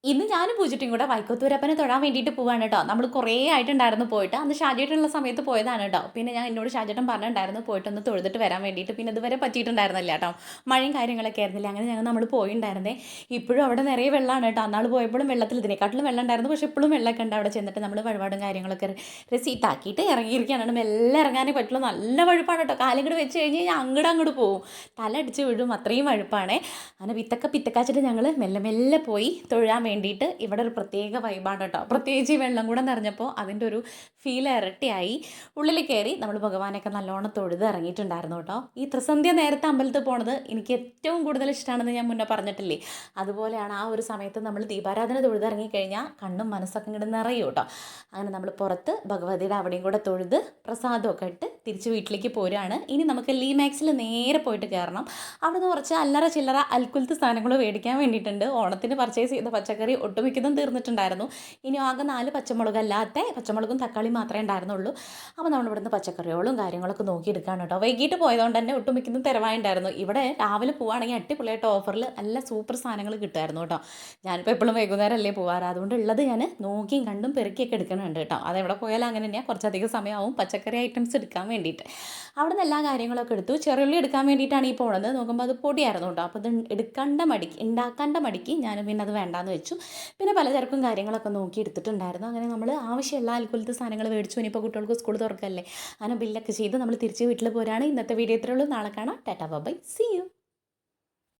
ഇന്ന് ഞാനും പൂജിട്ടും കൂടെ വൈക്കത്തൂരപ്പനെ തൊഴാൻ വേണ്ടിയിട്ട് പോവാണ് കേട്ടോ. നമ്മൾ കുറേ ആയിട്ടുണ്ടായിരുന്നു പോയിട്ട്. അന്ന് ഷാജേട്ടനുള്ള സമയത്ത് പോയതാണ് കേട്ടോ. പിന്നെ എന്നോട് ഷാജേട്ടൻ പറഞ്ഞിട്ടുണ്ടായിരുന്നു പോയിട്ടൊന്ന് തൊഴുതിട്ട് വരാൻ വേണ്ടിയിട്ട്. പിന്നെ ഇതുവരെ പറ്റിയിട്ടുണ്ടായിരുന്നില്ല കേട്ടോ. മഴയും കാര്യങ്ങളൊക്കെ ആയിരുന്നില്ല. അങ്ങനെ നമ്മൾ പോയിണ്ടായിരുന്നേ. ഇപ്പോഴും അവിടെ നിറയെ വെള്ളമാണ് കേട്ടോ. അന്നാൾ പോയപ്പോഴും വെള്ളത്തിൽ ഇതിനെക്കാട്ടിലും വെള്ളം ഉണ്ടായിരുന്നു. പക്ഷേ ഇപ്പോഴും വെള്ളമൊക്കെ ഉണ്ട്. അവിടെ ചെന്നിട്ട് നമ്മൾ വഴിപാടും കാര്യങ്ങളൊക്കെ റെസീറ്റ് ആക്കിയിട്ട് ഇറങ്ങിയിരിക്കുകയാണ്. മെല്ലെ ഇറങ്ങാനേ പറ്റുള്ളൂ. നല്ല വഴുപ്പാണ് കേട്ടോ. കാലിങ്ങോട്ട് വെച്ച് കഴിഞ്ഞ് കഴിഞ്ഞാൽ അങ്ങോട്ട് പോകും. തല അടിച്ച് വീഴും. അത്രയും വഴുപ്പാണേ. അങ്ങനെ പിത്തക്കാച്ചിട്ട് ഞങ്ങൾ മെല്ലെ മെല്ലെ പോയി തൊഴാൻ വേണ്ടിയിട്ട്. ഇവിടെ ഒരു പ്രത്യേക വൈബാണ് കേട്ടോ. പ്രത്യേകിച്ച് ഈ വെള്ളം കൂടെ നിറഞ്ഞപ്പോൾ അതിൻ്റെ ഒരു ഫീൽ ഇരട്ടിയായി. ഉള്ളിൽ കയറി നമ്മൾ ഭഗവാനൊക്കെ നല്ലോണം തൊഴുത് ഇറങ്ങിയിട്ടുണ്ടായിരുന്നു കേട്ടോ. ഈ ത്രിസന്ധ്യ നേരത്തെ അമ്പലത്തിൽ പോണത് എനിക്ക് ഏറ്റവും കൂടുതൽ ഇഷ്ടമാണെന്ന് ഞാൻ മുന്നേ പറഞ്ഞിട്ടില്ലേ. അതുപോലെയാണ് ആ ഒരു സമയത്ത് നമ്മൾ ദീപാരാധന തൊഴുതിറങ്ങിക്കഴിഞ്ഞാൽ കണ്ണും മനസ്സൊക്കെ ഇങ്ങോട്ട് നിറയും കേട്ടോ. അങ്ങനെ നമ്മൾ പുറത്ത് ഭഗവതിയുടെ അവിടെയും കൂടെ തൊഴുത് പ്രസാദമൊക്കെ ഇട്ട് തിരിച്ച് വീട്ടിലേക്ക് പോരുകയാണ്. ഇനി നമുക്ക് ലീമാക്സിൽ നേരെ പോയിട്ട് കയറണം. അവിടുന്ന് കുറച്ച് അല്ലറ ചില്ലറ അൽക്കുലത്ത് സാധനങ്ങൾ മേടിക്കാൻ വേണ്ടിയിട്ടുണ്ട്. ഓണത്തിന് പർച്ചേസ് ചെയ്ത പച്ചക്കറി ഒട്ടുമിക്കതും തീർന്നിട്ടുണ്ടായിരുന്നു. ഇനി ആകെ 4 പച്ചമുളകല്ലാത്ത പച്ചമുളകും തക്കാളിയും മാത്രമേ ഉണ്ടായിരുന്നുള്ളൂ. അപ്പോൾ നമ്മൾ ഇവിടുന്ന് പച്ചക്കറികളും കാര്യങ്ങളൊക്കെ നോക്കിയെടുക്കുകയാണ് കേട്ടോ. വൈകിട്ട് പോയതുകൊണ്ട് തന്നെ ഒട്ടുമിക്കതും തിരവായിട്ടുണ്ടായിരുന്നു. ഇവിടെ രാവിലെ പോവുകയാണെങ്കിൽ അടിപൊളിയായിട്ട് ഓഫറിൽ നല്ല സൂപ്പർ സാധനങ്ങൾ കിട്ടുമായിരുന്നു കേട്ടോ. ഞാനിപ്പോൾ എപ്പോഴും വൈകുന്നേരമല്ലേ പോകാറ്. അതുകൊണ്ട് ഉള്ളത് ഞാൻ നോക്കിയും കണ്ടും പെറുക്കിയൊക്കെ എടുക്കുന്നുണ്ട് കേട്ടോ. അതെവിടെ പോയാലും അങ്ങനെ തന്നെയാണ്. കുറച്ചധികം സമയമാവും പച്ചക്കറി ഐറ്റംസ് എടുക്കാൻ വേണ്ടിയിട്ട്. അവിടെ നിന്ന് എല്ലാ കാര്യങ്ങളൊക്കെ എടുത്തു. ചെറുള്ളി എടുക്കാൻ വേണ്ടിയിട്ടാണ് ഈ പോണത്. നോക്കുമ്പോൾ അത് പൊടിയായിരുന്നു കേട്ടോ. അപ്പോൾ ഇത് ഉണ്ടാക്കേണ്ട മടിക്ക് ഞാൻ പിന്നെ അത് വേണ്ടാന്ന് വെച്ചു. പിന്നെ പലചരക്കും കാര്യങ്ങളൊക്കെ നോക്കി എടുത്തിട്ടുണ്ടായിരുന്നു. അങ്ങനെ നമ്മൾ ആവശ്യമുള്ള അൽക്കുലത്തെ സാധനങ്ങൾ മേടിച്ചു. ഇനിയിപ്പോൾ കുട്ടികൾക്ക് സ്കൂൾ തുറക്കല്ലേ. അങ്ങനെ ബില്ലൊക്കെ ചെയ്ത് നമ്മൾ തിരിച്ച് വീട്ടിൽ പോരാണ്. ഇന്നത്തെ വീഡിയോ ഇത്രയുള്ളൂ. നാളെ കാണാം. Tata bye. See U.